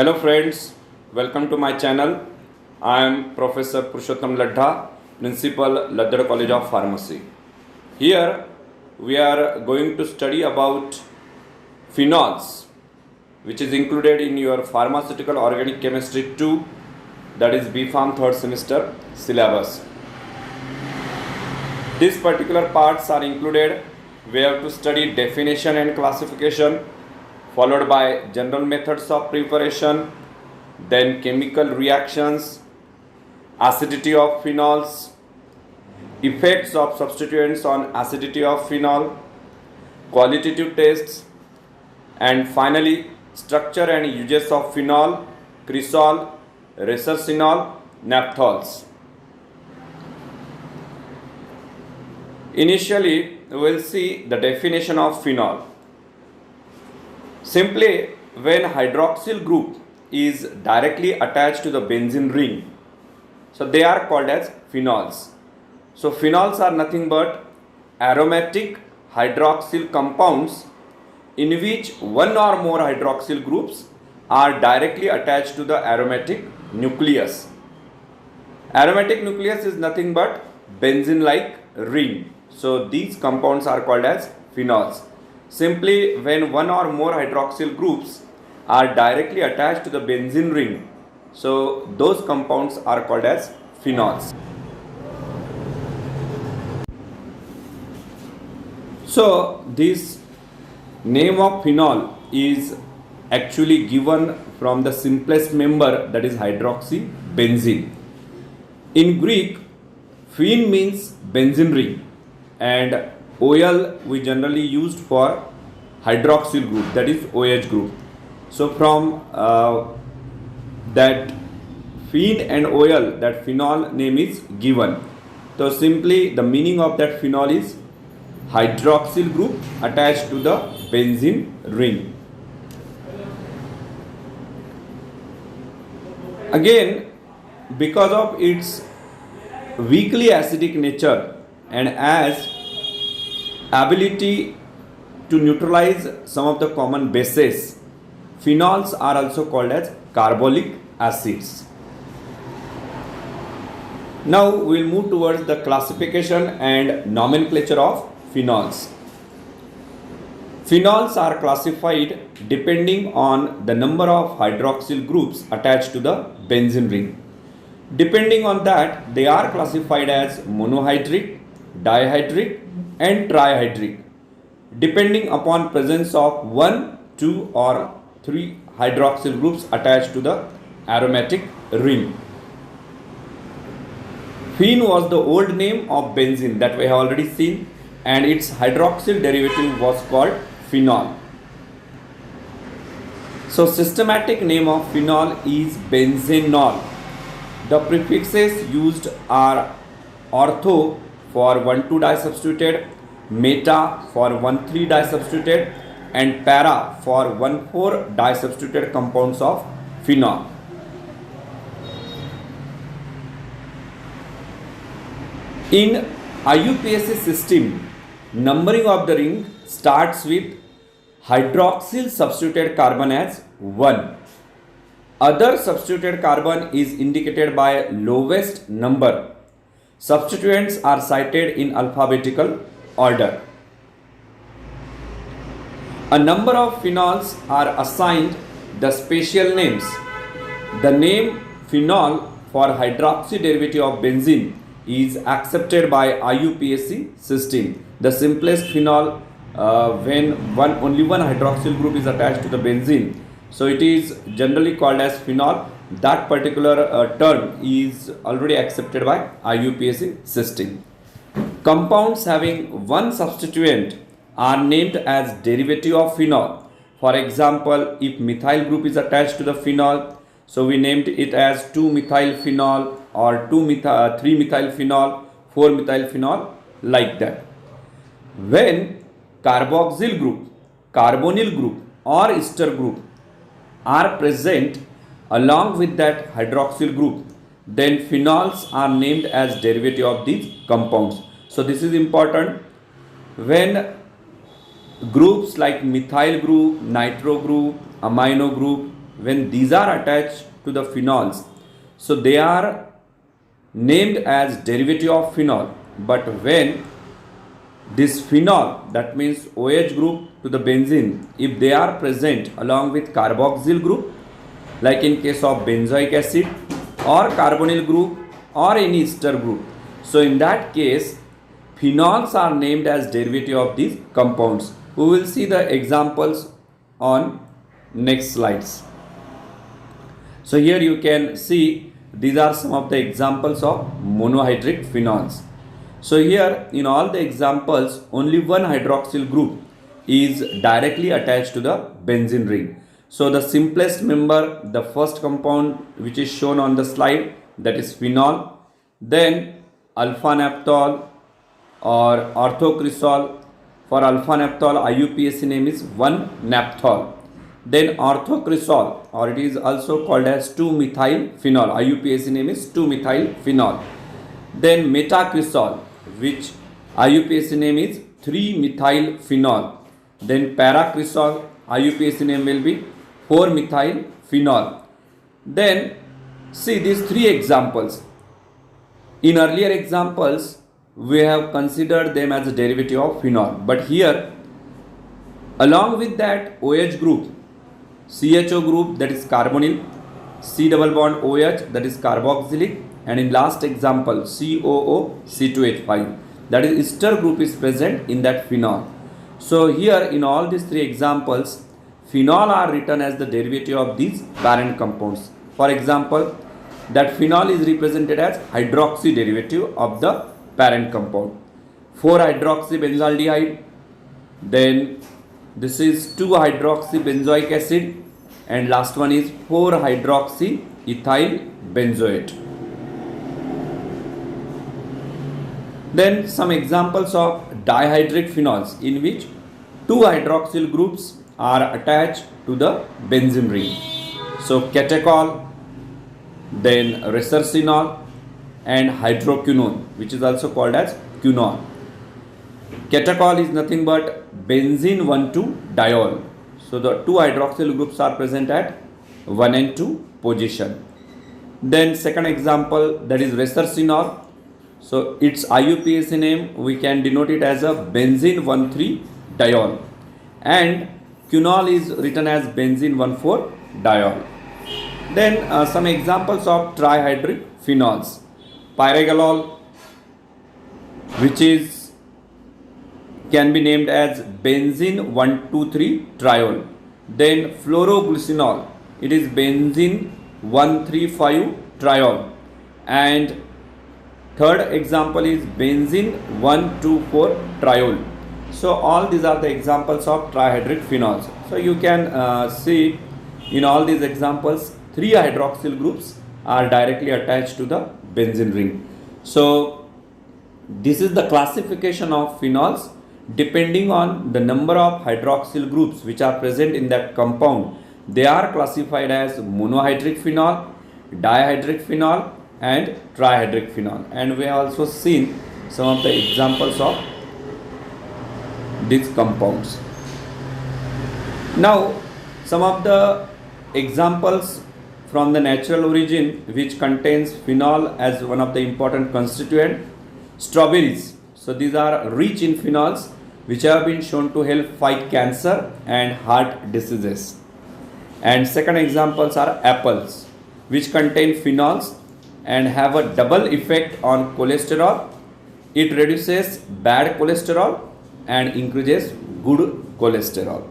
Hello friends, welcome to my channel. I am Professor Purushottam Ladha, Principal Ladda College of Pharmacy. Here we are going to study about phenols, which is included in your Pharmaceutical Organic Chemistry 2, that is B.Pharm 3rd semester syllabus. These particular parts are included. We have to study definition and classification, followed by general methods of preparation, then chemical reactions, acidity of phenols, effects of substituents on acidity of phenol, qualitative tests, and finally structure and uses of phenol, cresol, resorcinol, naphthols. Initially, we will see the definition of phenol. Simply, when hydroxyl group is directly attached to the benzene ring, so they are called as phenols. So phenols are nothing but aromatic hydroxyl compounds in which one or more hydroxyl groups are directly attached to the aromatic nucleus. Aromatic nucleus is nothing but benzene-like ring. So these compounds are called as phenols. Simply, when one or more hydroxyl groups are directly attached to the benzene ring, so those compounds are called as phenols. So this name of phenol is actually given from the simplest member, that is hydroxybenzene. In Greek, phen means benzene ring and OL we generally used for hydroxyl group, that is OH group. So from that phen and OL, that phenol name is given. So simply the meaning of that phenol is hydroxyl group attached to the benzene ring. Again, because of its weakly acidic nature and as ability to neutralize some of the common bases, phenols are also called as carbolic acids. Now we will move towards the classification and nomenclature of phenols. Phenols are classified depending on the number of hydroxyl groups attached to the benzene ring. Depending on that, they are classified as monohydric, dihydric and trihydric, depending upon presence of 1, 2 or 3 hydroxyl groups attached to the aromatic ring. Phen was the old name of benzene that we have already seen, and its hydroxyl derivative was called phenol. So systematic name of phenol is benzenol. The prefixes used are ortho for 1,2-disubstituted, meta for 1,3-disubstituted and para for 1,4-disubstituted compounds of phenol. In IUPAC system, numbering of the ring starts with hydroxyl substituted carbon as 1. Other substituted carbon is indicated by lowest number. Substituents are cited in alphabetical order. A number of phenols are assigned the special names. The name phenol for hydroxy derivative of benzene is accepted by IUPAC system. The simplest phenol when only one hydroxyl group is attached to the benzene, so it is generally called as phenol. That particular term is already accepted by IUPAC system. Compounds having one substituent are named as derivative of phenol. For example, if methyl group is attached to the phenol, so we named it as 2-methyl phenol or 3-methyl phenol, 4-methyl phenol, like that. When carboxyl group, carbonyl group or ester group are present along with that hydroxyl group, then phenols are named as derivative of these compounds. So this is important. When groups like methyl group, nitro group, amino group, when these are attached to the phenols, so they are named as derivative of phenol. But when this phenol, that means OH group to the benzene, if they are present along with carboxyl group, like in case of benzoic acid, or carbonyl group, or any ester group, so in that case phenols are named as derivative of these compounds. We will see the examples on next slides. So here you can see these are some of the examples of monohydric phenols. So here in all the examples only one hydroxyl group is directly attached to the benzene ring. So the simplest member, the first compound which is shown on the slide, that is phenol, then alpha naphthol or orthocresol. For alpha naphthol IUPAC name is 1-naphthol. Then orthocresol, or it is also called as 2-methyl phenol, IUPAC name is 2-methyl phenol. Then metacresol, which IUPAC name is 3-methyl phenol. Then paracresol, IUPAC name will be 4-methyl phenol. Then see these three examples. In earlier examples we have considered them as a derivative of phenol, but here along with that OH group, CHO group, that is carbonyl, C double bond OH, that is carboxylic, and in last example COO C2H5, that is ester group is present in that phenol. So here in all these three examples phenol are written as the derivative of these parent compounds. For example, that phenol is represented as hydroxy derivative of the parent compound, 4-hydroxybenzaldehyde, then this is 2-hydroxybenzoic acid, and last one is 4-hydroxyethyl benzoate. Then some examples of dihydric phenols in which 2 hydroxyl groups are attached to the benzene ring. So catechol, then resorcinol, and hydroquinone, which is also called as quinol. Catechol is nothing but benzene 1,2-diol. So the 2 hydroxyl groups are present at 1 and 2 position. Then second example, that is resorcinol. So its IUPAC name we can denote it as a benzene 1,3-diol, and quinol is written as benzene 1,4-diol. Then some examples of trihydric phenols. Pyragalol, which is can be named as benzene 1,2,3-triol. Then fluoroglycinol, it is benzene 1,3,5-triol, and third example is benzene 1,2,4-triol. So all these are the examples of trihydric phenols. So you can see in all these examples 3 hydroxyl groups are directly attached to the benzene ring. So this is the classification of phenols. Depending on the number of hydroxyl groups which are present in that compound, they are classified as monohydric phenol, dihydric phenol, and trihydric phenol. And we have also seen some of the examples of these compounds. Now some of the examples from the natural origin which contains phenol as one of the important constituent. Strawberries, so these are rich in phenols which have been shown to help fight cancer and heart diseases. And second examples are apples, which contain phenols and have a double effect on cholesterol. It reduces bad cholesterol and increases good cholesterol.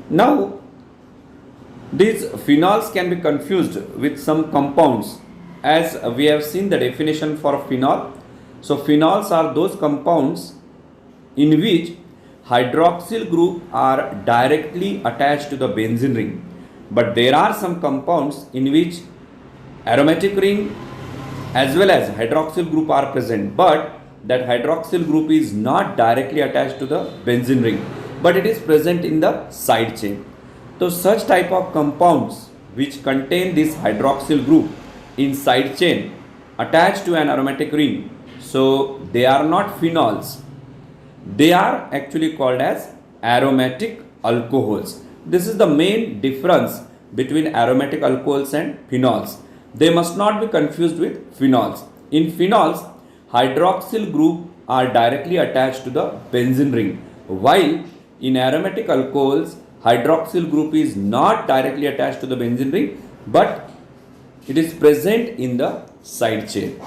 Now these phenols can be confused with some compounds, as we have seen the definition for phenol. So phenols are those compounds in which hydroxyl group are directly attached to the benzene ring, but there are some compounds in which aromatic ring as well as hydroxyl group are present, but that hydroxyl group is not directly attached to the benzene ring, but it is present in the side chain. So such type of compounds which contain this hydroxyl group in side chain attached to an aromatic ring, so they are not phenols, they are actually called as aromatic alcohols. This is the main difference between aromatic alcohols and phenols. They must not be confused with phenols. In phenols, hydroxyl group are directly attached to the benzene ring, while in aromatic alcohols, hydroxyl group is not directly attached to the benzene ring, but it is present in the side chain.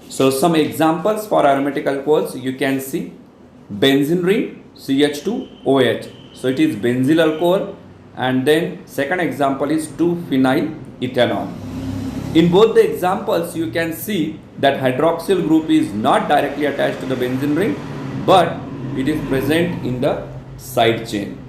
So some examples for aromatic alcohols you can see: benzene ring CH2OH. So it is benzyl alcohol, and then second example is 2-phenyl ethanol. In both the examples you can see that hydroxyl group is not directly attached to the benzene ring, but it is present in the side chain.